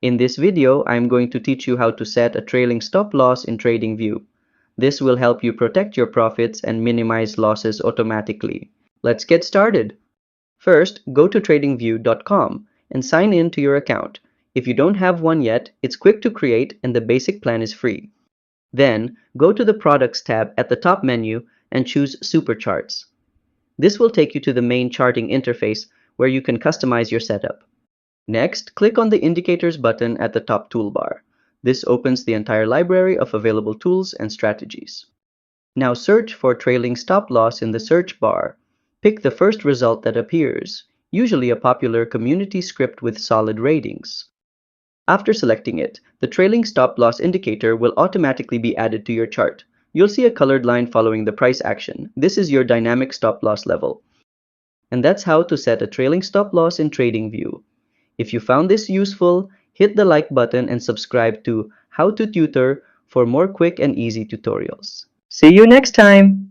In this video, I'm going to teach you how to set a trailing stop loss in TradingView. This will help you protect your profits and minimize losses automatically. Let's get started. First, go to tradingview.com and sign in to your account. If you don't have one yet, it's quick to create and the basic plan is free. Then, go to the Products tab at the top menu and choose Super Charts. This will take you to the main charting interface where you can customize your setup. Next, click on the Indicators button at the top toolbar. This opens the entire library of available tools and strategies. Now search for trailing stop loss in the search bar. Pick the first result that appears, usually a popular community script with solid ratings. After selecting it, the trailing stop loss indicator will automatically be added to your chart. You'll see a colored line following the price action. This is your dynamic stop loss level. And that's how to set a trailing stop loss in TradingView. If you found this useful, hit the like button and subscribe to How to Tutor for more quick and easy tutorials. See you next time!